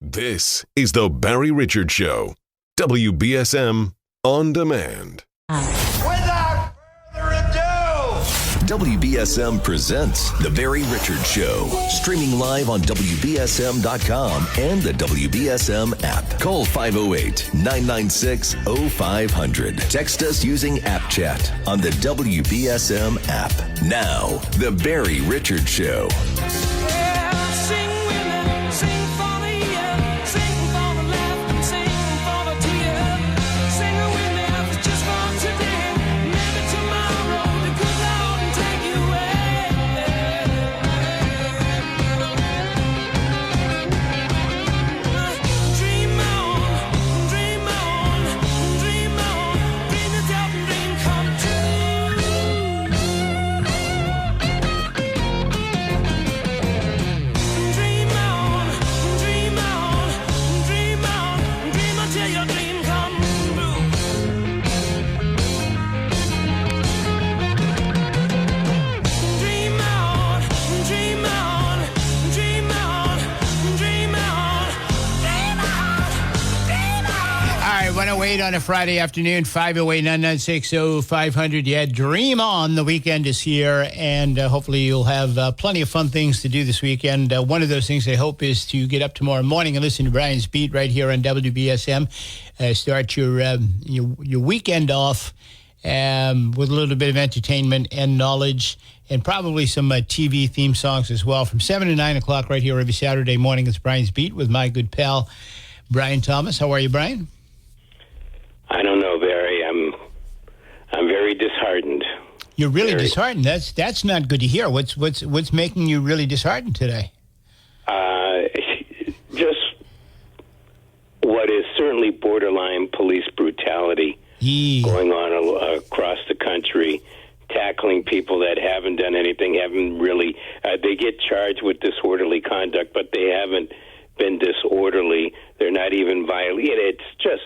This is the Barry Richards Show. WBSM On Demand. Without further ado, WBSM presents The Barry Richards Show. Streaming live on WBSM.com and the WBSM app. Call 508-996-0500. Text us using App Chat on the WBSM app. Now, The Barry Richards Show. Sing with me, sing for the year, sing for the laugh and sing for the tear. Sing with me, it's just for today. Maybe tomorrow the good Lord will take you away. Dream on, dream on, dream on, dream yourself and dream come true. Dream on, dream on, dream on, dream until your dream comes true. Dream on, dream on, dream on, dream on, dream on, dream on. All right, 108 on a Friday afternoon, 508-996-0500. Yeah, dream on. The weekend is here, and hopefully you'll have plenty of fun things to do this weekend. One of those things I hope is to get up tomorrow morning and listen to Brian's Beat right here on WBSM. Start your weekend off with a little bit of entertainment and knowledge, and probably some TV theme songs as well. From 7 to 9 o'clock right here every Saturday morning, it's Brian's Beat with my good pal, Brian Thomas. How are you, Brian? I don't know, Barry. I'm very disheartened. You're really Very. disheartened. That's not good to hear. What's making you really disheartened today? Just what is certainly borderline police brutality going on across the country, tackling people that haven't done anything, haven't really. They get charged with disorderly conduct, but they haven't been disorderly. They're not even violent. It's just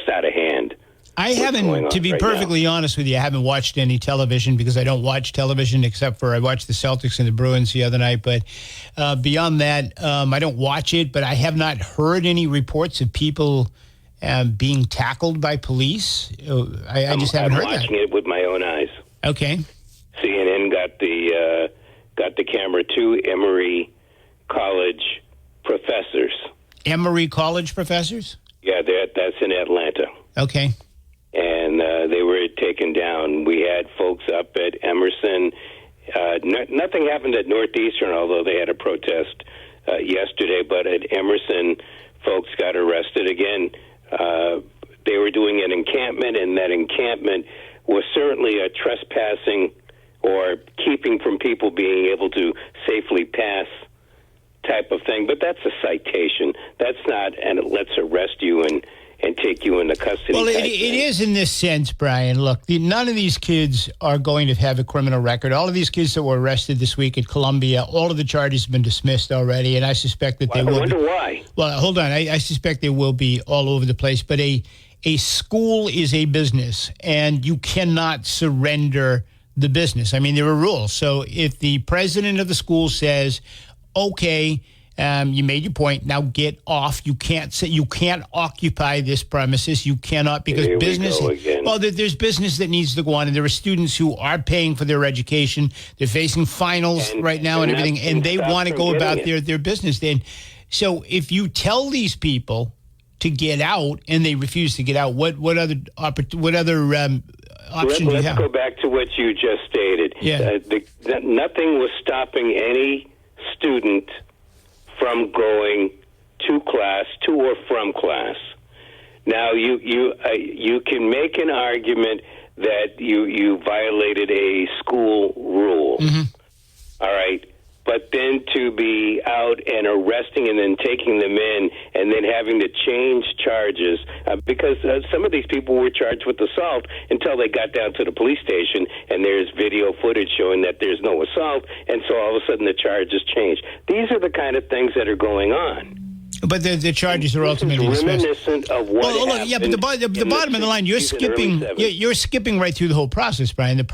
out of hand. I what's going haven't, on to be right perfectly honest with you, I haven't watched any television because I don't watch television except for I watched the Celtics and the Bruins the other night. But beyond that, I don't watch it. But I have not heard any reports of people being tackled by police. I just haven't I'm heard watching that. it with my own eyes. Okay. CNN got the camera to Emory College professors. Emory College professors? Yeah, that's in Atlanta. Okay. And they were taken down. We had folks up at Emerson. Nothing happened at Northeastern, although they had a protest yesterday. But at Emerson, folks got arrested again. They were doing an encampment, and that encampment was certainly a trespassing or keeping from people being able to safely pass type of thing. But that's a citation. That's not, and let's arrest you and take you into custody. Well, type it thing. is in this sense, Brian. Look, none of these kids are going to have a criminal record. All of these kids that were arrested this week at Columbia, all of the charges have been dismissed already, and I suspect that they will. I wonder why. Well, hold on. I suspect they will be all over the place. But a school is a business, and you cannot surrender the business. I mean, there are rules. So if the president of the school says, okay, you made your point. Now get off. You can't occupy this premises. You cannot, because Here we business. go again. Well, there's business that needs to go on, and there are students who are paying for their education. They're facing finals right now and everything, and they want to go about their business. Then, so if you tell these people to get out and they refuse to get out, what other option do you Let's have? go back to what you just stated. Yeah. Nothing was stopping any student from going to or from class. Now, you can make an argument that you violated a school rule. Mm-hmm. All right. But then to be out and arresting and then taking them in and then having to change charges, because some of these people were charged with assault until they got down to the police station, and there's video footage showing that there's no assault, and so all of a sudden the charges change. These are the kind of things that are going on. But the charges are ultimately This is dismissed. reminiscent of what Well, look, happened yeah, but the bottom of the line, you're 60s and early skipping. 70s. You're skipping right through the whole process, Brian. The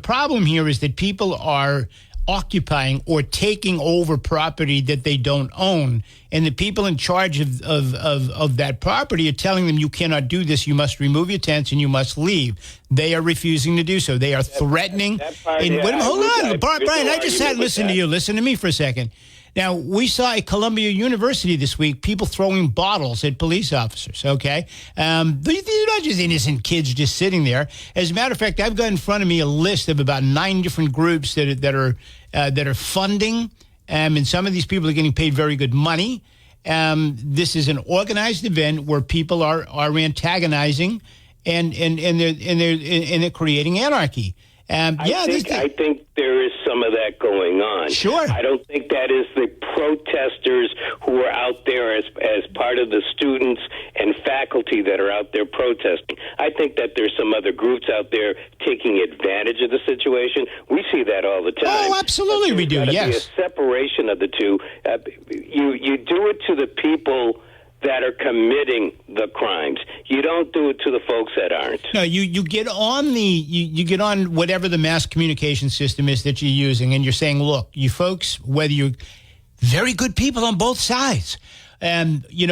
problem here is that people are occupying or taking over property that they don't own. And the people in charge of that property are telling them, you cannot do this. You must remove your tents and you must leave. They are refusing to do so. They are threatening. Hold on, Brian, I just had to listen to you. Listen to me for a second. Now, we saw at Columbia University this week people throwing bottles at police officers, okay? These are not just innocent kids just sitting there. As a matter of fact, I've got in front of me a list of about 9 different groups that are funding, and some of these people are getting paid very good money. This is an organized event where people are antagonizing and they're creating anarchy. I think there is some of that going on. Sure. I don't think that is the protesters who are out there as part of the students and faculty that are out there protesting. I think that there's some other groups out there taking advantage of the situation. We see that all the time. Oh, absolutely we do, yes. Be a separation of the two. You do it to the people that are committing the crimes. You don't do it to the folks that aren't. No, you get on you get on whatever the mass communication system is that you're using, and you're saying, look, you folks, whether you're very good people on both sides, and you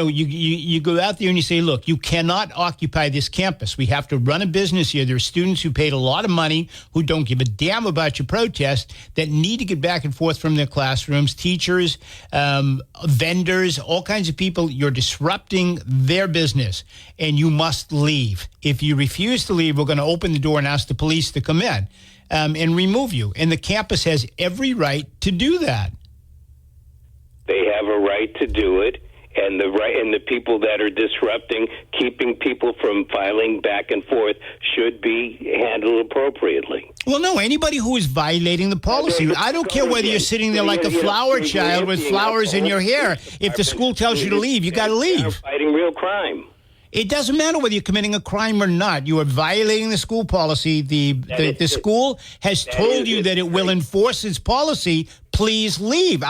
go out there and you say, look, you cannot occupy this campus. We have to run a business here. There are students who paid a lot of money who don't give a damn about your protest, that need to get back and forth from their classrooms, teachers, vendors, all kinds of people. You're disrupting their business, and you must leave. If you refuse to leave, we're going to open the door and ask the police to come in and remove you. And the campus has every right to do that. They have a right to do it. And the people that are disrupting, keeping people from filing back and forth, should be handled appropriately. Well, no, anybody who is violating the policy. I don't care whether you're sitting there like a flower child with flowers in your hair. If the school tells you to leave, you got to leave. Fighting real crime. It doesn't matter whether you're committing a crime or not. You are violating the school policy. The school has told you that it will enforce its policy. Please leave.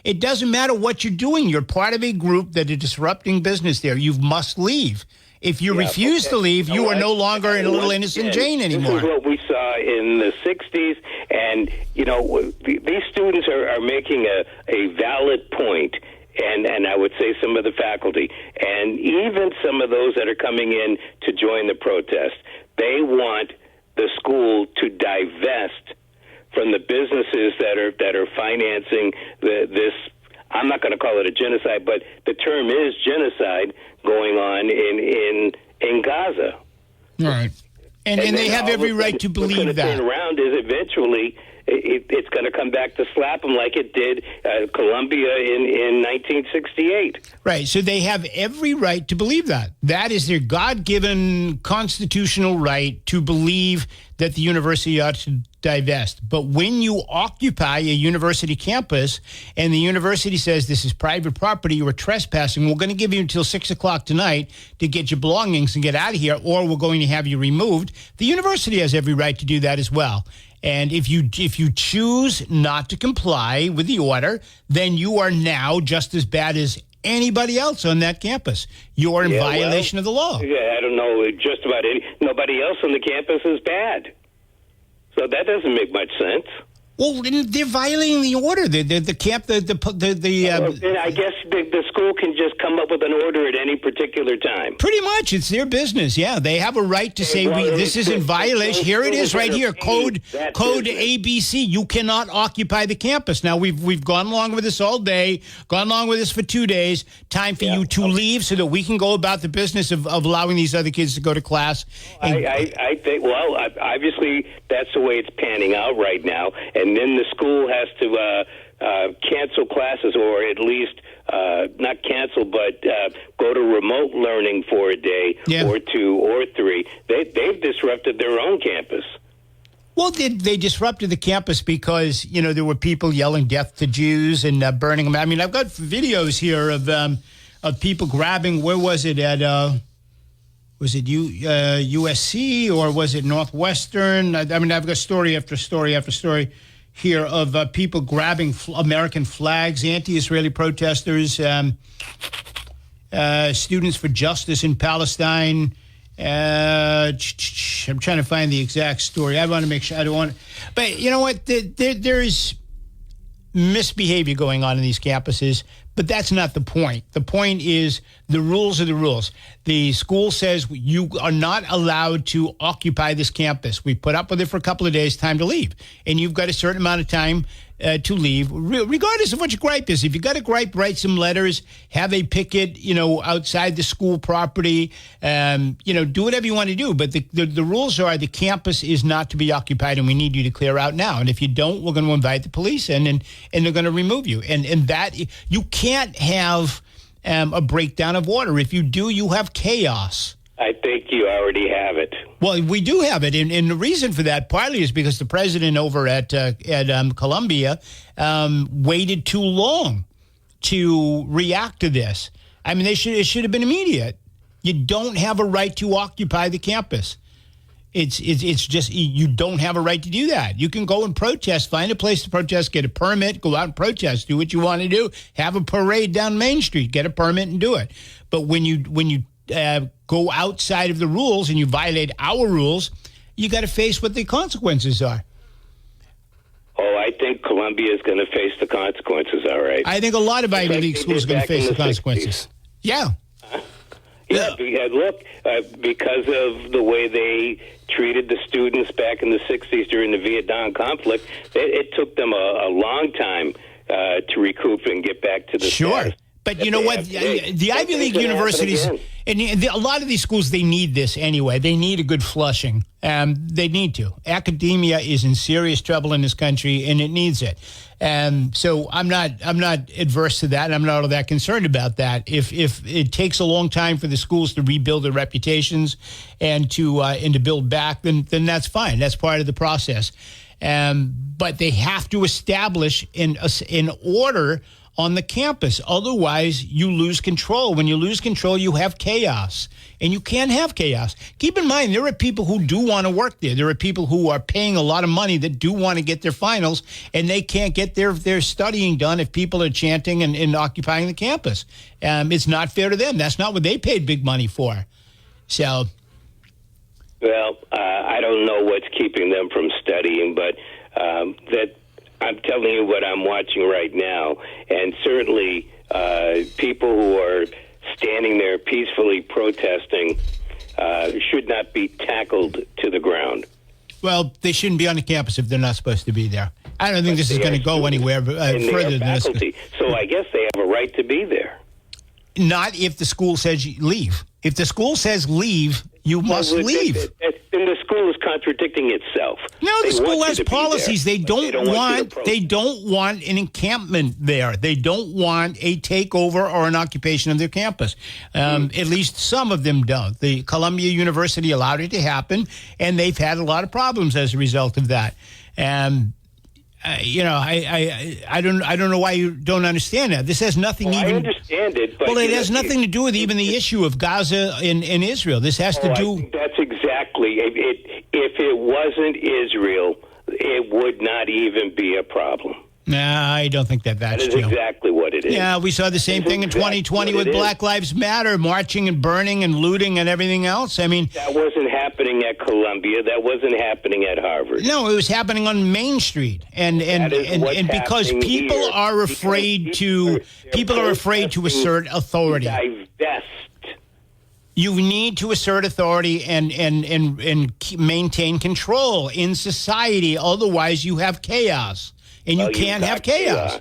It doesn't matter what you're doing. You're part of a group that is disrupting business there. You must leave. If you refuse to leave, you are no longer in a little innocent Jane anymore. This is what we saw in the 60s, and, these students are making a valid point. And I would say some of the faculty, and even some of those that are coming in to join the protest, they want the school to divest from the businesses that are financing this. I'm not going to call it a genocide, but the term is genocide going on in Gaza. Right, and they have every right to believe that. What's going to turn around is eventually it's going to come back to slap them like it did Columbia in 1968. Right. So they have every right to believe that. That is their God-given constitutional right to believe that the university ought to divest. But when you occupy a university campus and the university says this is private property, you are trespassing, we're going to give you until 6 o'clock tonight to get your belongings and get out of here, or we're going to have you removed. The university has every right to do that as well. And if you choose not to comply with the order, then you are now just as bad as anybody else on that campus. You are in violation of the law. Yeah, I don't know. Just about nobody else on the campus is bad. So that doesn't make much sense. Well, they're violating the order. I guess the school can just come up with an order at any particular time. Pretty much. It's their business. Yeah, they have a right to say, this is in violation. Here it is right here. Code ABC. You cannot occupy the campus. Now, we've gone along with this all day, gone along with this for 2 days. Time for you to leave so that we can go about the business of allowing these other kids to go to class. I think, obviously, that's the way it's panning out right now. And then the school has to cancel classes, or at least not cancel, but go to remote learning for a day or 2 or 3. They've disrupted their own campus. Well, they disrupted the campus because, there were people yelling death to Jews and burning them. I mean, I've got videos here of people grabbing, where was it, at... was it USC or was it Northwestern? I mean, I've got story after story after story here of people grabbing American flags, anti-Israeli protesters, students for justice in Palestine. I'm trying to find the exact story. I want to make sure I don't want. But you know what? There is misbehavior going on in these campuses, but that's not the point. The point is the rules are the rules. The school says you are not allowed to occupy this campus. We put up with it for a couple of days, time to leave. And you've got a certain amount of time to leave, regardless of what your gripe is. If you got a gripe, write some letters, have a picket, outside the school property, do whatever you want to do. But the rules are the campus is not to be occupied, and we need you to clear out now. And if you don't, we're going to invite the police in, and they're going to remove you. And that you can't have a breakdown of order. If you do, you have chaos. I think you already have it. Well, we do have it, and the reason for that partly is because the president over at Columbia waited too long to react to this. I mean, it should have been immediate. You don't have a right to occupy the campus. It's just you don't have a right to do that. You can go and protest, find a place to protest, get a permit, go out and protest, do what you want to do, have a parade down Main Street, get a permit and do it. But when you go outside of the rules and you violate our rules, you got to face what the consequences are. Oh, I think Columbia is going to face the consequences, all right. I think a lot of Ivy like League they schools are did going to back face in the the consequences. 60s. Yeah. Yeah, look, because of the way they treated the students back in the 60s during the Vietnam conflict, it took them a long time to recoup and get back to the Sure. status. But you know what? The Ivy League universities, and a lot of these schools, they need this anyway. They need a good flushing. They need to. Academia is in serious trouble in this country, and it needs it. So I'm not adverse to that. I'm not all that concerned about that. If it takes a long time for the schools to rebuild their reputations and to build back, then that's fine. That's part of the process. But they have to establish an order on the campus. Otherwise, you lose control. When you lose control, you have chaos. And you can't have chaos. Keep in mind, there are people who do want to work there. There are people who are paying a lot of money that do want to get their finals, and they can't get their studying done if people are chanting and occupying the campus. It's not fair to them. That's not what they paid big money for. So, well, I don't know what's keeping them from studying, but that I'm telling you what I'm watching right now, and certainly people who are standing there peacefully protesting should not be tackled to the ground. Well, they shouldn't be on the campus if they're not supposed to be there. I don't think this is going to go anywhere further than this. So I guess they have a right to be there. Not if the school says leave. If the school says leave, you must leave. And the school is contradicting itself. No, the school has has policies. They don't want an encampment there. They don't want a takeover or an occupation of their campus. At least some of them don't. The Columbia University allowed it to happen, and they've had a lot of problems as a result of that. I don't know why you don't understand that. This has nothing I understand it. But it has nothing to do with even the issue of Gaza in Israel. This has to do. I think that's exactly. If it wasn't Israel, it would not even be a problem. Nah, I don't think that's That is true. exactly what it is. Yeah, we saw the same thing in 2020 with Black Lives Matter, marching and burning and looting and everything else. I mean, that wasn't happening at Columbia. That wasn't happening at Harvard. No, it was happening on Main Street, and because people are afraid to assert authority. Divest. You need to assert authority and maintain control in society. Otherwise, you have chaos. And you can't have chaos.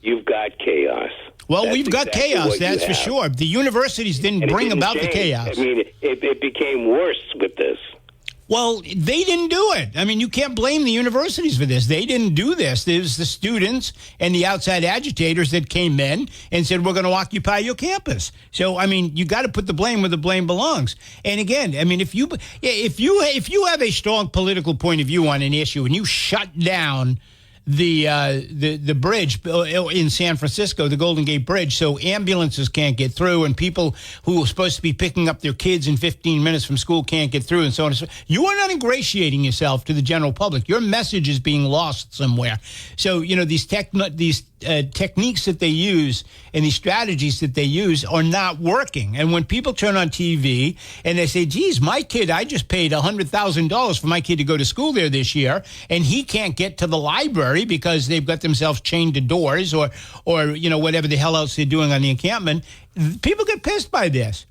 You've got chaos. Well, we've got chaos, that's for sure. The universities didn't bring about the chaos. I mean, it became worse with this. Well, they didn't do it. I mean, you can't blame the universities for this. They didn't do this. It was the students and the outside agitators that came in and said, we're going to occupy your campus. So, I mean, you got to put the blame where the blame belongs. And again, I mean, if you have a strong political point of view on an issue and you shut down the bridge in San Francisco, the Golden Gate Bridge, so ambulances can't get through and people who are supposed to be picking up their kids in 15 minutes from school can't get through and so on and so on. You are not ingratiating yourself to the general public. Your message is being lost somewhere. So, these techniques that they use and these strategies that they use are not working. And when people turn on TV and they say, geez, my kid, I just paid $100,000 for my kid to go to school there this year, and he can't get to the library because they've got themselves chained to doors or whatever the hell else they're doing on the encampment, people get pissed by this.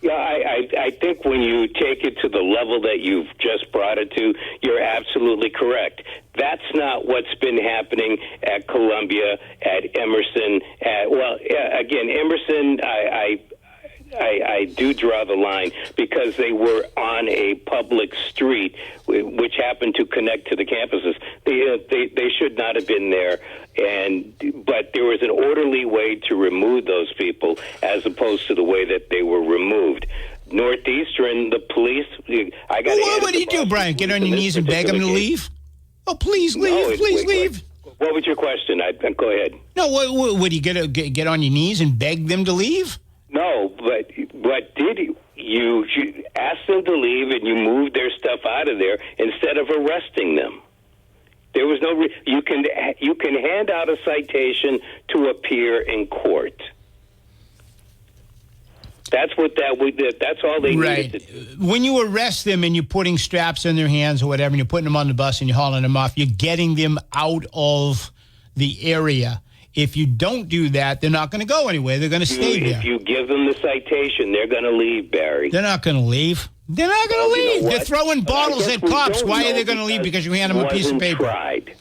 Yeah, I think when you take it to the level that you've just brought it to, you're absolutely correct. That's not what's been happening at Columbia, at Emerson. Again, Emerson, I do draw the line because they were on a public street which happened to connect to the campuses. They should not have been there, but there was an orderly way to remove those people as opposed to the way that they were removed. Northeastern, the police. What do you do, Brian? Get on your knees and beg them to leave? Oh, please leave! Please leave! What was your question? Go ahead. No, would you get on your knees and beg them to leave? No, but did you ask them to leave and you moved their stuff out of there instead of arresting them? There was no. You can hand out a citation to appear in court. That's what that's all they needed to do. When you arrest them and you're putting straps on their hands or whatever, and you're putting them on the bus and you're hauling them off, you're getting them out of the area. If you don't do that, they're not going to go anywhere. They're going to stay there. If you give them the citation, they're going to leave, Barry. They're not going to leave. They're not going to leave. They're throwing bottles at cops. Why are they going to leave? Because you hand them a piece of paper. Tried.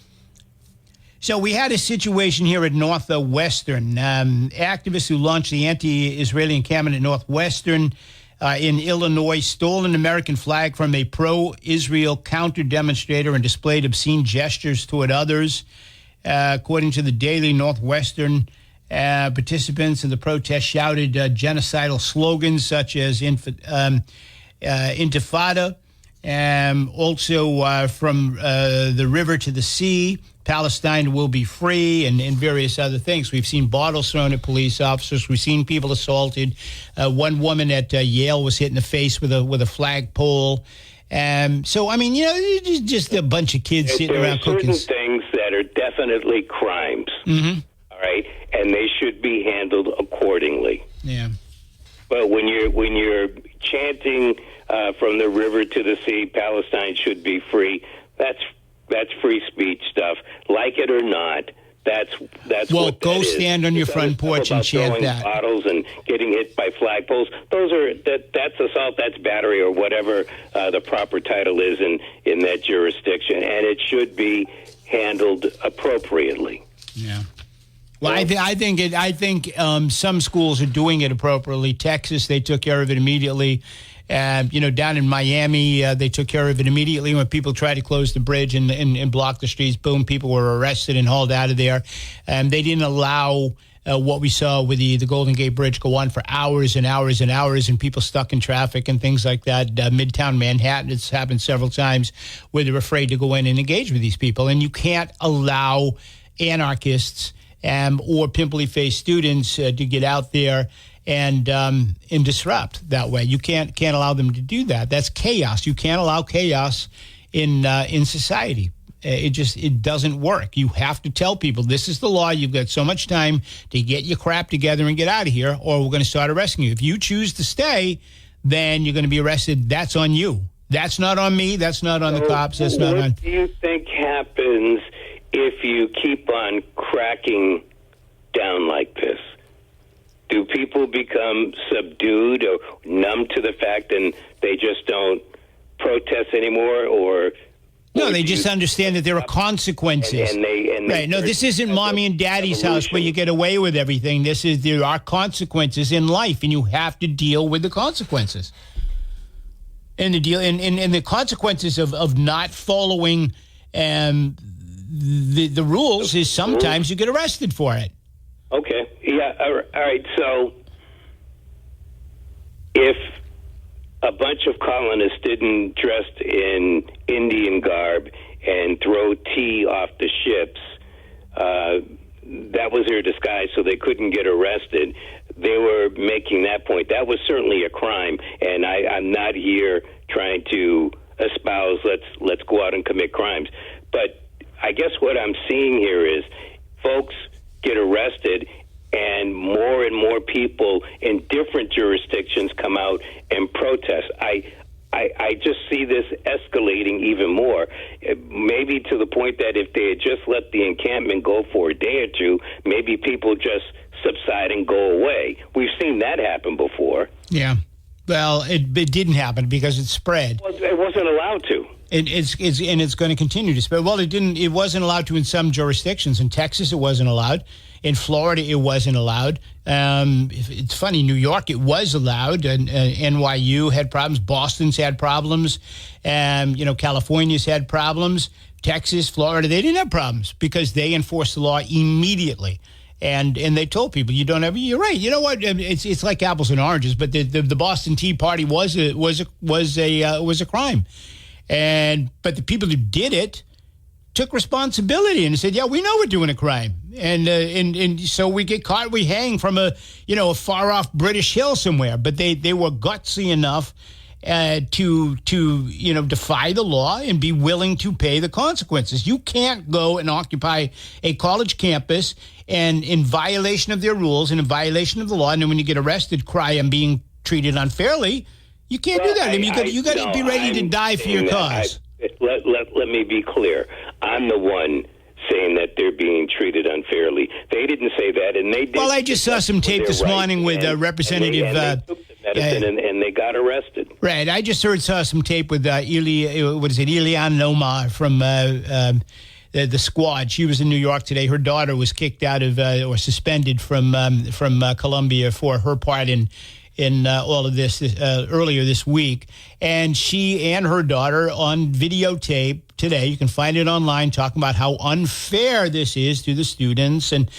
So we had a situation here at Northwestern. Activists who launched the anti-Israeli encampment at Northwestern in Illinois stole an American flag from a pro-Israel counter-demonstrator and displayed obscene gestures toward others. According to the Daily Northwestern, participants in the protest shouted genocidal slogans such as Intifada, also from the river to the sea, Palestine will be free, and various other things. We've seen bottles thrown at police officers. We've seen people assaulted. One woman at Yale was hit in the face with a flagpole. So, I mean, just a bunch of kids sitting around cooking. Certain things that are definitely crimes, all right, and they should be handled accordingly. Yeah. But when you're chanting from the river to the sea, Palestine should be free, that's free speech stuff. Like it or not, that's well, what go that stand is. on your It's front porch and chant throwing that. Bottles and getting hit by flagpoles. That's assault, that's battery, or whatever the proper title is in that jurisdiction, and it should be handled appropriately. Yeah. Well, I think some schools are doing it appropriately. Texas, they took care of it immediately. Down in Miami, they took care of it immediately when people tried to close the bridge and block the streets. Boom, people were arrested and hauled out of there. They didn't allow what we saw with the Golden Gate Bridge go on for hours and hours and hours, and people stuck in traffic and things like that. Midtown Manhattan, it's happened several times where they're afraid to go in and engage with these people. And you can't allow anarchists or pimply-faced students to get out there and disrupt that way. You can't allow them to do that. That's chaos. You can't allow chaos in society. It doesn't work. You have to tell people this is the law. You've got so much time to get your crap together and get out of here, or we're going to start arresting you. If you choose to stay, then you're going to be arrested. That's on you. That's not on me. That's not on the cops. That's not on. What do you think happens if you keep on cracking down like this? Do people become subdued or numb to the fact and they just don't protest anymore, or no, they just understand that there are consequences. Right. No, this isn't mommy and daddy's house where you get away with everything. There are consequences in life, and you have to deal with the consequences. And the consequences of not following the rules is sometimes you get arrested for it. Okay. Yeah. All right. So if a bunch of colonists didn't dress in Indian garb and throw tea off the ships, that was their disguise, so they couldn't get arrested. They were making that point. That was certainly a crime, and I'm not here trying to espouse let's go out and commit crimes. But I guess what I'm seeing here is folks get arrested, and more people in different jurisdictions come out and protest. I just see this escalating even more, maybe to the point that if they had just let the encampment go for a day or two, maybe people just subside and go away. We've seen that happen before. Yeah. Well, it didn't happen because it spread. Well, it wasn't allowed to. It's going to continue to spread. Well, it wasn't allowed to in some jurisdictions. In Texas, it wasn't allowed. In Florida, it wasn't allowed. It's funny, New York, it was allowed, and NYU had problems. Boston's had problems. California's had problems. Texas, Florida, they didn't have problems because they enforced the law immediately. And they told people, you don't ever. You're right. You know what? It's like apples and oranges. But the Boston Tea Party was a crime, but the people who did it took responsibility and said, yeah, we know we're doing a crime, and so we get caught, we hang from a far off British hill somewhere. But they were gutsy enough to defy the law and be willing to pay the consequences. You can't go and occupy a college campus and in violation of their rules and in violation of the law, and then when you get arrested, cry I'm being treated unfairly. You can't do that. I mean, you got to be ready to die for your cause. Let me be clear. I'm the one saying that they're being treated unfairly. They didn't say that, and they did. Well, I just saw some tape this morning with Representative. They took the medicine and they got arrested. Right. I just saw some tape with Ileana Omar from the squad. She was in New York today. Her daughter was kicked out of or suspended from Columbia for her part in all of this earlier this week. And she and her daughter on videotape today, you can find it online, talking about how unfair this is to the students and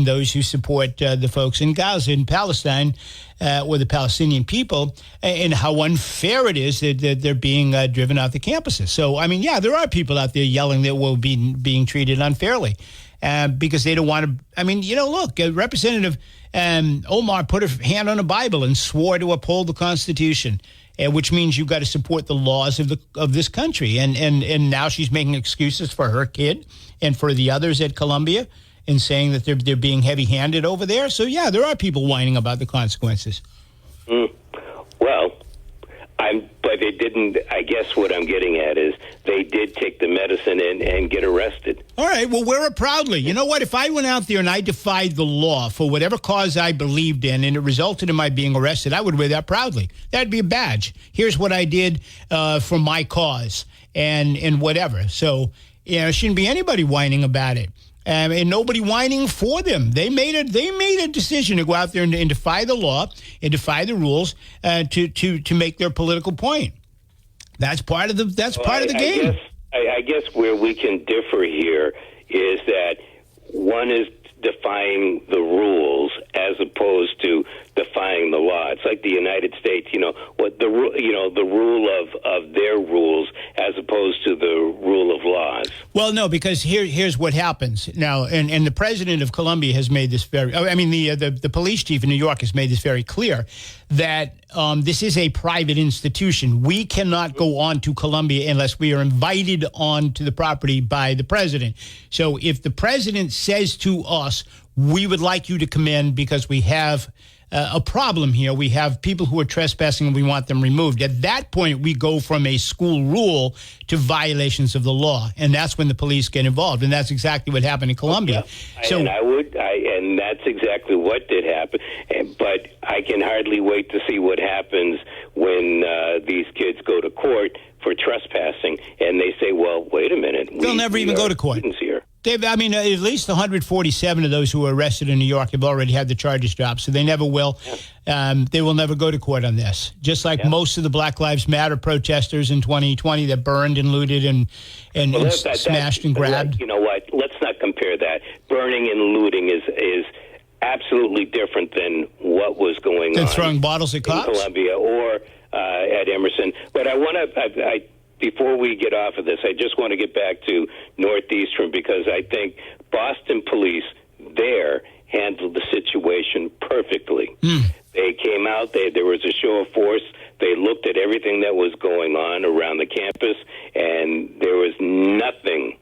those who support the folks in Gaza, in Palestine, or the Palestinian people, and how unfair it is that they're being driven out the campuses. So, I mean, yeah, there are people out there yelling that we're being treated unfairly because they don't want to. I mean, look, Representative Omar put her hand on a Bible and swore to uphold the Constitution, which means you've got to support the laws of this country. And now she's making excuses for her kid and for the others at Columbia and saying that they're being heavy-handed over there. So, yeah, there are people whining about the consequences. Well, but it didn't. I guess what I'm getting at is they did take the medicine and get arrested. All right, well, wear it proudly. You know what? If I went out there and I defied the law for whatever cause I believed in and it resulted in my being arrested, I would wear that proudly. That'd be a badge. Here's what I did for my cause and whatever. So, it shouldn't be anybody whining about it. And nobody whining for them. They made a decision to go out there and defy the law and defy the rules to make their political point. That's part of the game. I guess where we can differ here is that one is defying the rules as opposed to defying the law. It's like the United States, the rule of their rules as opposed to the rule of laws. Well, no, because here's what happens now, and the president of Columbia has made this the police chief in New York has made this very clear that this is a private institution. We cannot go on to Columbia unless we are invited on to the property by the president. So if the president says to us, we would like you to come in because we have a problem here. We have people who are trespassing and we want them removed. At that point, we go from a school rule to violations of the law. And that's when the police get involved. And that's exactly what happened in Columbia. Yeah. And that's exactly what did happen. But I can hardly wait to see what happens when these kids go to court for trespassing. And they say, well, wait a minute. They'll never even go to court. Here. Dave, at least 147 of those who were arrested in New York have already had the charges dropped, so they never will. They will never go to court on this. Just like most of the Black Lives Matter protesters in 2020 that burned and looted and smashed and grabbed. You know what? Let's not compare that. Burning and looting is absolutely different than what was going on. Throwing bottles at cops? In Columbia or at Emerson. But I want to... Before we get off of this, I just want to get back to Northeastern because I think Boston police there handled the situation perfectly. They came out, there was a show of force. They looked at everything that was going on around the campus, and there was nothing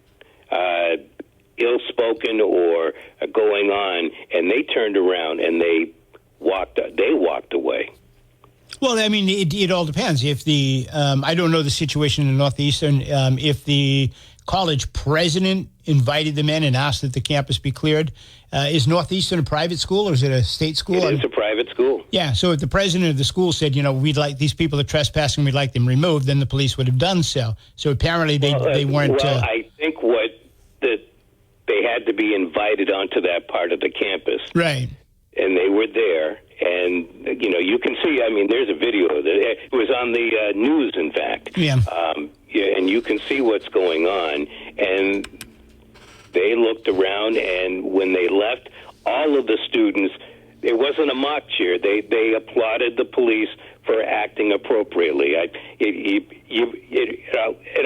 ill-spoken or and they walked away. Well, I mean, it all depends. If the I don't know the situation in Northeastern. If the college president invited them in and asked that the campus be cleared, is Northeastern a private school or is it a state school? It is a private school. Yeah, so if the president of the school said, we'd like these people are trespassing, we'd like them removed, then the police would have done so. So apparently they weren't. Well, I think that they had to be invited onto that part of the campus. Right. And they were there. And, you can see, there's a video of it. It was on the news, in fact. Yeah. And you can see what's going on. And they looked around, and when they left, all of the students, it wasn't a mock cheer. They applauded the police for acting appropriately. It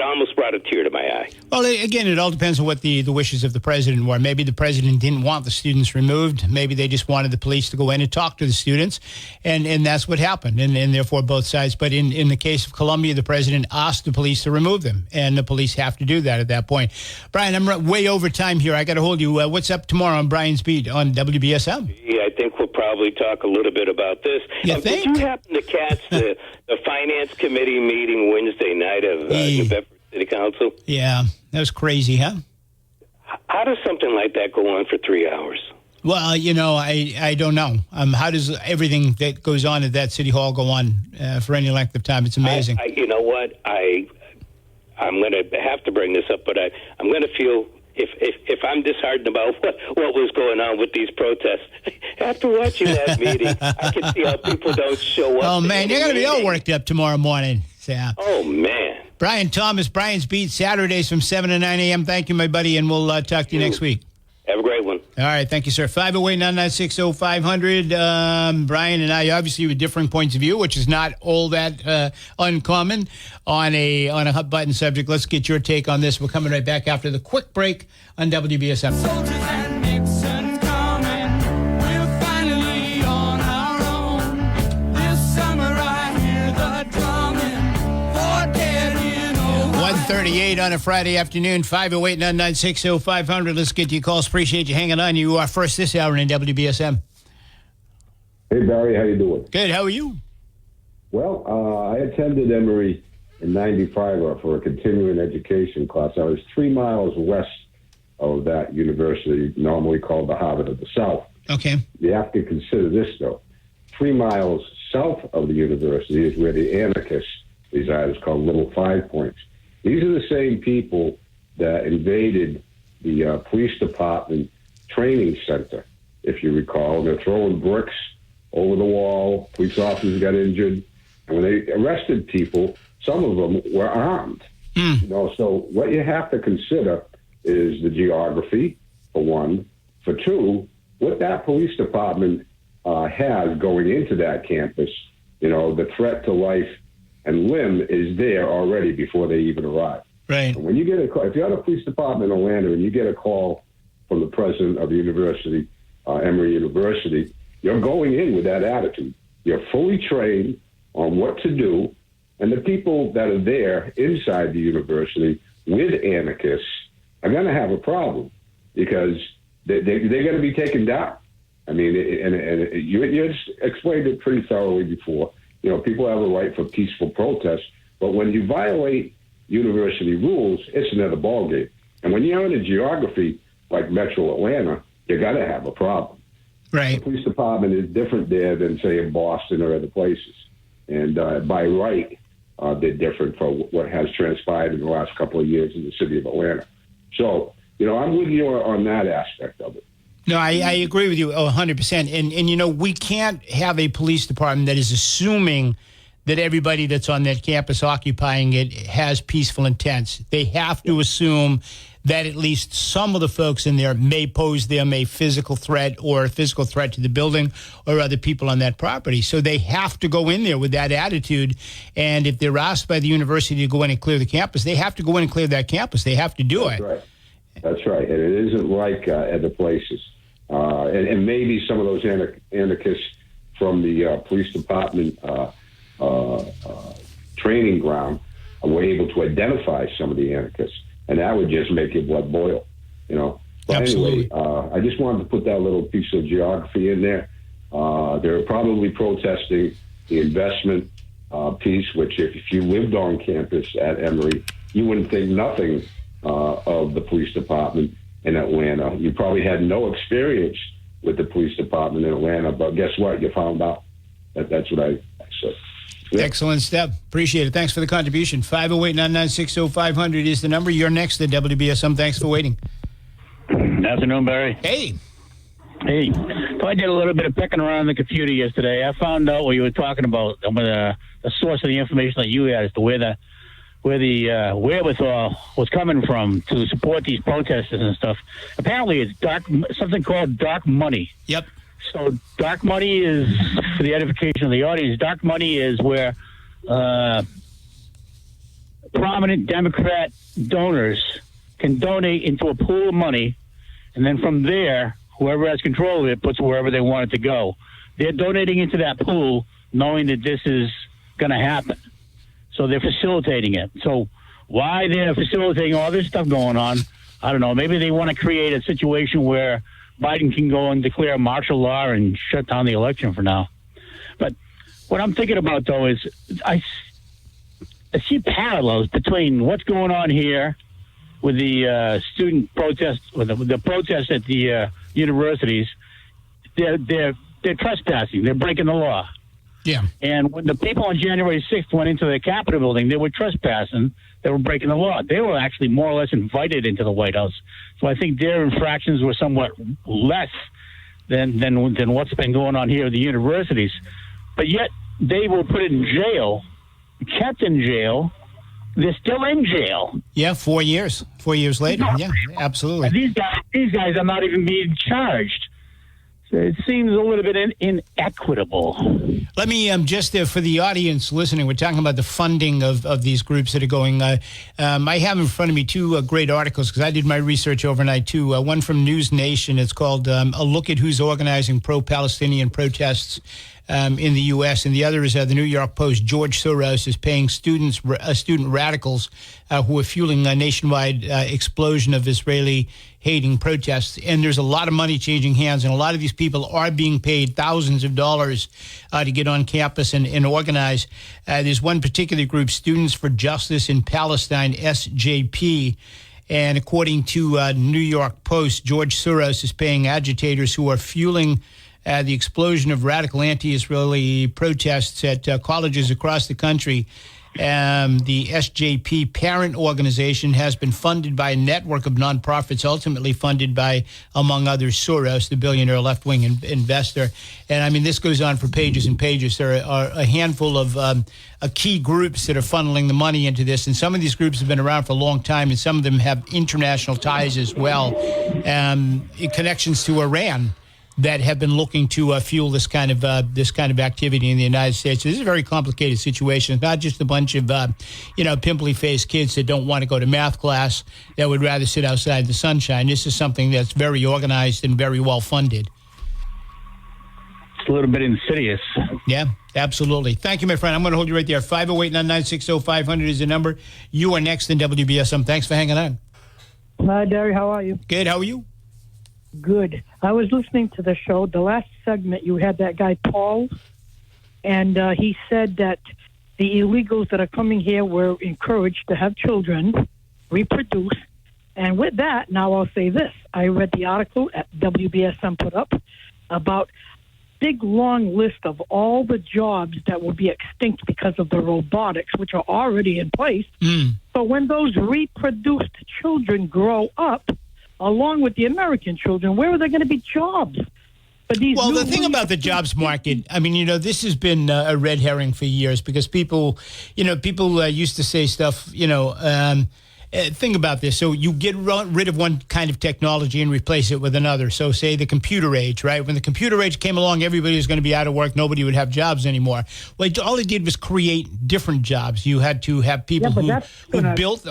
almost brought a tear to my eye. Well, again, it all depends on what the wishes of the president were. Maybe the president didn't want the students removed. Maybe they just wanted the police to go in and talk to the students, and that's what happened, and therefore both sides. But in the case of Columbia, the president asked the police to remove them, and the police have to do that at that point. Brian, I'm way over time here. I got to hold you. What's up tomorrow on Brian's Beat on WBSM? Yeah, I think we'll probably talk a little bit about this. Did you happen to catch the Finance Committee meeting Wednesday night of New Bedford City Council? Yeah, that was crazy, huh? How does something like that go on for 3 hours? Well, I don't know. How does everything that goes on at that city hall go on for any length of time? It's amazing. You know what? I'm going to have to bring this up, but I'm going to feel if I'm disheartened about what was going on with these protests, after watching that meeting, I can see how people don't show up. Oh, man, you're going to be all worked up tomorrow morning. Yeah. Oh, man. Brian Thomas, Brian's Beat, Saturdays from 7 to 9 a.m. Thank you, my buddy, and we'll talk to you next week. Have a great one. All right, thank you, sir. 508-996-0500. Brian and I obviously with differing points of view, which is not all that uncommon on a hot button subject. Let's get your take on this. We're coming right back after the quick break on WBSM. Soldiers and Nixon coming. We're finally on our own. This summer I hear the drumming. For dead in old 1:38 on a Friday afternoon, 508-996-0500. Let's get to your calls. Appreciate you hanging on. You are first this hour in WBSM. Hey, Barry, how you doing? Good. How are you? Well, I attended Emory in 95 for a continuing education class. I was 3 miles west of that university, normally called the Harvard of the South. Okay. You have to consider this, though. 3 miles south of the university is where the anarchists reside. It's called Little Five Points. These are the same people that invaded the police department training center, if you recall. They're throwing bricks over the wall. Police officers got injured. And when they arrested people, some of them were armed. So what you have to consider is the geography, for one. For two, what that police department has going into that campus, the threat to life and limb is there already before they even arrive. Right. And when you get a call, if you're at a police department in Orlando and you get a call from the president of the university, Emory University, you're going in with that attitude. You're fully trained on what to do, and the people that are there inside the university with anarchists are going to have a problem because they're going to be taken down. I mean, and you explained it pretty thoroughly before. People have a right for peaceful protest, but when you violate university rules, it's another ballgame. And when you're in a geography like Metro Atlanta, you're going to have a problem. Right. The police department is different there than, say, in Boston or other places. And by right, they're different from what has transpired in the last couple of years in the city of Atlanta. So, I'm with you on that aspect of it. No, I agree with you 100%. And we can't have a police department that is assuming that everybody that's on that campus occupying it has peaceful intents. They have to assume that at least some of the folks in there may pose them a physical threat or a physical threat to the building or other people on that property. So they have to go in there with that attitude. And if they're asked by the university to go in and clear the campus, they have to go in and clear that campus. They have to do it. Right. That's right. And it isn't like other places. And maybe some of those anarchists from the police department training ground were able to identify some of the anarchists. And that would just make your blood boil, But Absolutely. anyway, I just wanted to put that little piece of geography in there. They're probably protesting the investment piece, which if you lived on campus at Emory, you wouldn't think nothing of the police department in Atlanta. You probably had no experience with the police department in Atlanta, but guess what? You found out. That's what I said. Yeah. Excellent step. Appreciate it. Thanks for the contribution. 508-996-0500 is the number. You're next at WBSM. Thanks for waiting. Good afternoon, Barry. Hey. Hey. So I did a little bit of picking around on the computer yesterday. I found out what you were talking about, the source of the information that you had as to where the wherewithal was coming from to support these protesters and stuff. Apparently, it's something called dark money. Yep. So dark money is, for the edification of the audience, dark money is where prominent Democrat donors can donate into a pool of money, and then from there, whoever has control of it puts wherever they want it to go. They're donating into that pool knowing that this is going to happen. So they're facilitating it. So why they're facilitating all this stuff going on, I don't know. Maybe they want to create a situation where Biden can go and declare martial law and shut down the election for now. But what I'm thinking about, though, is I see parallels between what's going on here with the student protests, with the protests at the universities. They're trespassing. They're breaking the law. Yeah. And when the people on January 6th went into the Capitol building, they were trespassing. They were breaking the law. They were actually more or less invited into the White House. So I think their infractions were somewhat less than what's been going on here at the universities. But yet they were put in jail, kept in jail. They're still in jail. Yeah, 4 years. 4 years later. Yeah, absolutely. And these guys are not even being charged. So it seems a little bit inequitable. Let me just for the audience listening, we're talking about the funding of these groups that are going. I have in front of me two great articles because I did my research overnight too. One from News Nation. It's called "A Look at Who's Organizing Pro-Palestinian Protests in the U.S." And the other is the New York Post. George Soros is paying student radicals who are fueling a nationwide explosion of Israeli-hating protests. And there's a lot of money changing hands, and a lot of these people are being paid thousands of dollars to get on campus and organize. There's one particular group, Students for Justice in Palestine, SJP. And according to New York Post, George Soros is paying agitators who are fueling the explosion of radical anti-Israeli protests at colleges across the country. The SJP parent organization has been funded by a network of nonprofits, ultimately funded by, among others, Soros, the billionaire left-wing investor. And, I mean, this goes on for pages and pages. There are a handful of key groups that are funneling the money into this. And some of these groups have been around for a long time, and some of them have international ties as well, connections to Iran that have been looking to fuel this kind of activity in the United States. So this is a very complicated situation. It's not just a bunch of pimply-faced kids that don't want to go to math class, that would rather sit outside the sunshine. This is something that's very organized and very well funded. It's a little bit insidious. Yeah, absolutely. Thank you, my friend. I'm going to hold you right there. 508-996-0500 is the number. You are next in WBSM. Thanks for hanging on. Hi, Derry. How are you? Good. How are you? Good. I was listening to the show. The last segment, you had that guy, Paul, and he said that the illegals that are coming here were encouraged to have children, reproduce. And with that, now I'll say this. I read the article at WBSM put up about big, long list of all the jobs that will be extinct because of the robotics, which are already in place. So when those reproduced children grow up, along with the American children, where are there going to be jobs? Well, the thing about the jobs market, I mean, this has been a red herring for years because people used to say stuff, think about this. So you get rid of one kind of technology and replace it with another. So say the computer age, right? When the computer age came along, everybody was going to be out of work. Nobody would have jobs anymore. Well, all it did was create different jobs. You had to have people who built,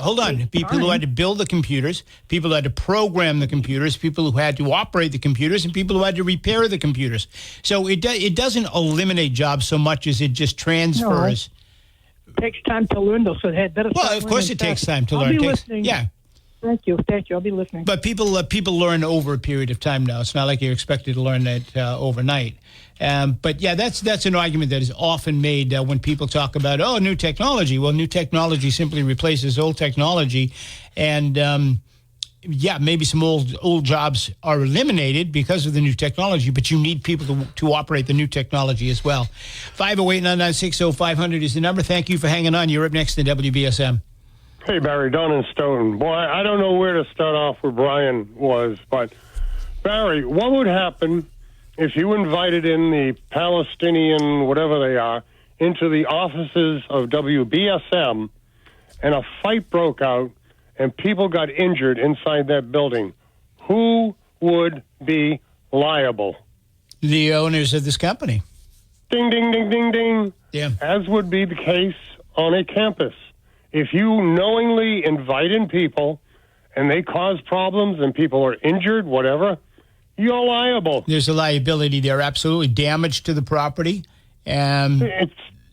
people who had to build the computers, people who had to program the computers, people who had to operate the computers, and people who had to repair the computers. So it doesn't eliminate jobs so much as it just transfers. Takes time to learn, though, so they had better. Well, of course it takes time to learn. I'll be listening. Yeah. Thank you. I'll be listening. But people learn over a period of time now. It's not like you're expected to learn that overnight. But yeah, that's an argument that is often made when people talk about, new technology. Well, new technology simply replaces old technology. And maybe some old jobs are eliminated because of the new technology, but you need people to operate the new technology as well. 508-996-0500 is the number. Thank you for hanging on. You're up next to WBSM. Hey, Barry, Don and Stone. Boy, I don't know where to start off where Brian was, but Barry, what would happen if you invited in the Palestinian, whatever they are, into the offices of WBSM and a fight broke out and people got injured inside that building? Who would be liable? The owners of this company. Ding, ding, ding, ding, ding. Yeah. As would be the case on a campus. If you knowingly invite in people and they cause problems and people are injured, whatever, you're liable. There's a liability there, absolutely. Damage to the property. I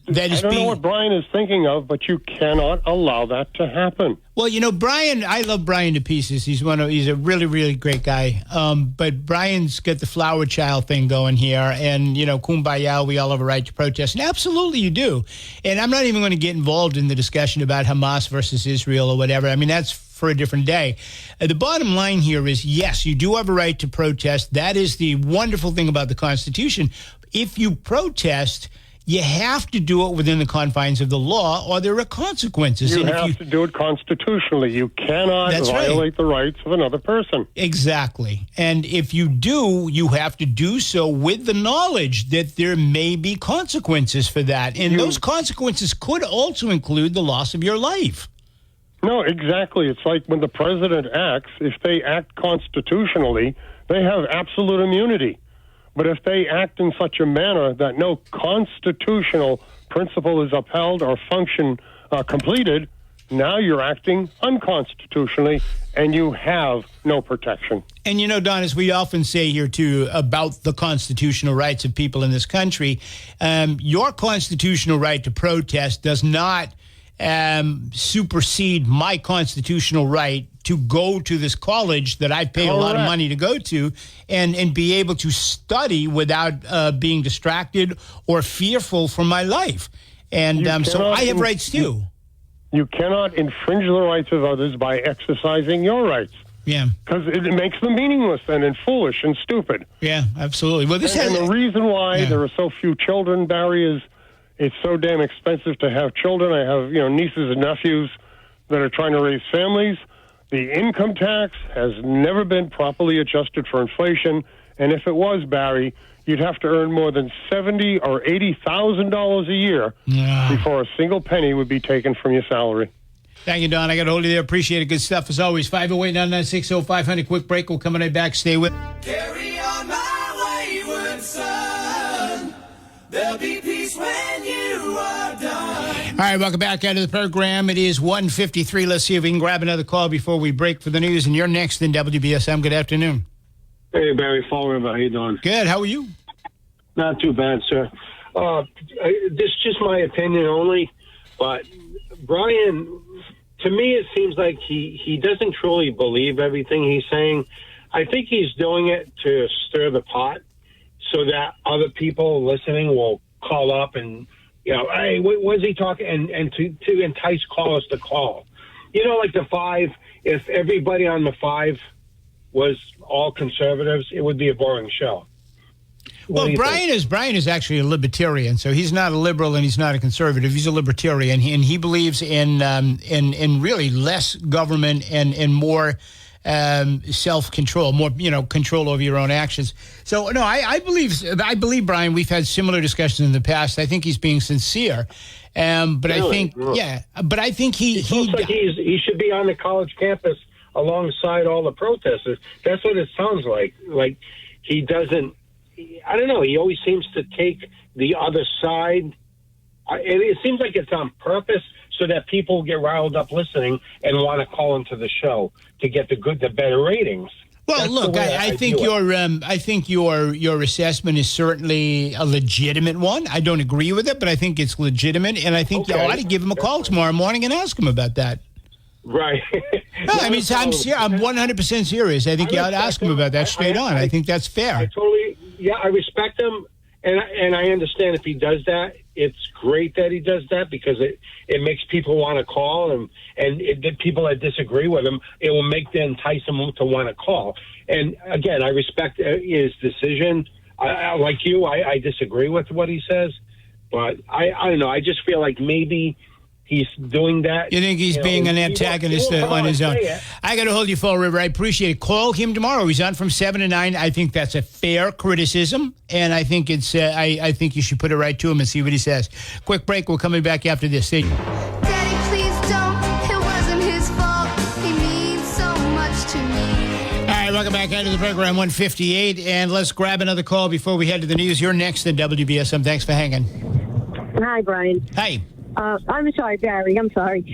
don't know what Brian is thinking of, but you cannot allow that to happen. Well, Brian, I love Brian to pieces. He's a really, really great guy. But Brian's got the flower child thing going here, and kumbaya, we all have a right to protest. And absolutely, you do. And I'm not even going to get involved in the discussion about Hamas versus Israel or whatever. I mean, that's for a different day. The bottom line here is, yes, you do have a right to protest. That is the wonderful thing about the Constitution. If you protest, you have to do it within the confines of the law, or there are consequences. You have to do it constitutionally. You cannot violate the rights of another person. Exactly. And if you do, you have to do so with the knowledge that there may be consequences for that. And those consequences could also include the loss of your life. No, exactly. It's like when the president acts, if they act constitutionally, they have absolute immunity. But if they act in such a manner that no constitutional principle is upheld or function completed, now you're acting unconstitutionally and you have no protection. And Don, as we often say here too about the constitutional rights of people in this country, your constitutional right to protest does not supersede my constitutional right to go to this college that I pay a lot of money to go to and be able to study without being distracted or fearful for my life. And so I have rights too. You cannot infringe the rights of others by exercising your rights. Yeah. Because it makes them meaningless and foolish and stupid. Yeah, absolutely. Well, and the reason why there are so few children, Barry, is it's so damn expensive to have children. I have, nieces and nephews that are trying to raise families. The income tax has never been properly adjusted for inflation, and if it was, Barry, you'd have to earn more than $70,000 or $80,000 a year before a single penny would be taken from your salary. Thank you, Don. I got a hold of you there. Appreciate it. Good stuff as always. 508-996-0500. Quick break. We'll come right back. Stay with. Carry on my wayward son. There'll be peace when you are done. All right, welcome back out of the program. It is 1:53. Let's see if we can grab another call before we break for the news. And you're next in WBSM. Good afternoon. Hey, Barry, Fall River. How you doing? Good. How are you? Not too bad, sir. This is just my opinion only, but Brian, to me, it seems like he doesn't truly believe everything he's saying. I think he's doing it to stir the pot so that other people listening will call up and, hey, what is he talking? And to entice callers to call. Like the 5, if everybody on the 5 was all conservatives, it would be a boring show. Well, Brian is actually a libertarian, so he's not a liberal and he's not a conservative. He's a libertarian, and he believes in really less government and more self-control, more control over your own actions. So no, I believe Brian. We've had similar discussions in the past. I think he's being sincere, but really? I think he looks like he should be on the college campus alongside all the protesters. That's what it sounds like. Like he doesn't. I don't know. He always seems to take the other side. It seems like it's on purpose so that people get riled up listening and want to call into the show to get the better ratings. Well, That's look, I think your assessment is certainly a legitimate one. I don't agree with it, but I think it's legitimate, and I think you ought to give him a call tomorrow morning and ask him about that. Right. No, I mean, I'm 100% serious. I think you ought to ask him about that straight on. I think that's fair. I respect him, and I understand if he does that. It's great that he does that because it makes people want to call, and people that disagree with him, it will make them entice them to want to call. And again, I respect his decision. Like you, I disagree with what he says, but I don't know. I just feel like maybe he's doing that. You think he's being an antagonist on his own? I got to hold you, Fall River. I appreciate it. Call him tomorrow. He's on from 7 to 9. I think that's a fair criticism, and I think it's. I think you should put it right to him and see what he says. Quick break. We're coming back after this. See you. Daddy, please don't. It wasn't his fault. He means so much to me. All right, welcome back into the program, 158, and let's grab another call before we head to the news. You're next at WBSM. Thanks for hanging. Hi, Brian. Hi. I'm sorry, Barry. I'm sorry.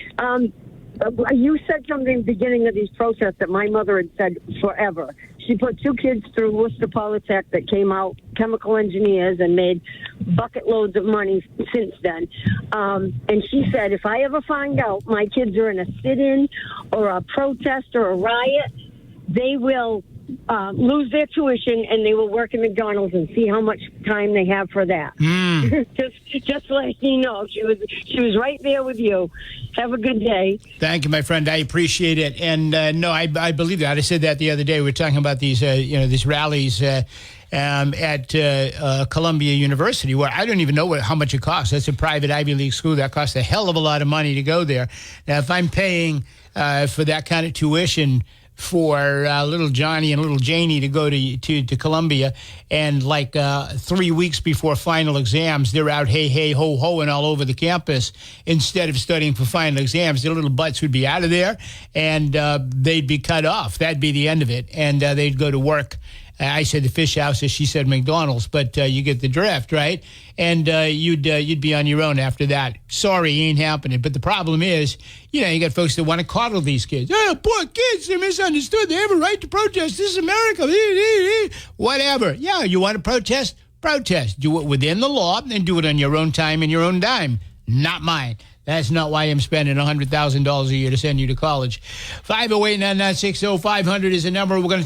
You said something in the beginning of these protests that my mother had said forever. She put 2 kids through Worcester Polytech that came out chemical engineers and made bucket loads of money since then. And she said, if I ever find out my kids are in a sit-in or a protest or a riot, they will lose their tuition and they will work at McDonald's and see how much time they have for that. Just let you know, she was right there with you. Have a good day. Thank you, my friend. I appreciate it. And no, I believe that. I said that the other day. We were talking about these these rallies at Columbia University, where I don't even know how much it costs. That's a private Ivy League school. That costs a hell of a lot of money to go there. Now, if I'm paying for that kind of tuition for little Johnny and little Janie to go to Columbia, and 3 weeks before final exams, they're out hey, ho, ho, and all over the campus instead of studying for final exams. Their little butts would be out of there, and they'd be cut off. That'd be the end of it, and they'd go to work. I said the fish house, as she said McDonald's, but you get the drift, right? And you'd be on your own after that. Sorry, ain't happening. But the problem is, you got folks that want to coddle these kids. Oh, poor kids, they're misunderstood. They have a right to protest. This is America. Whatever. Yeah, you want to protest? Protest. Do it within the law and do it on your own time and your own dime. Not mine. That's not why I'm spending $100,000 a year to send you to college. 508-996-0500 is the number. We're going to take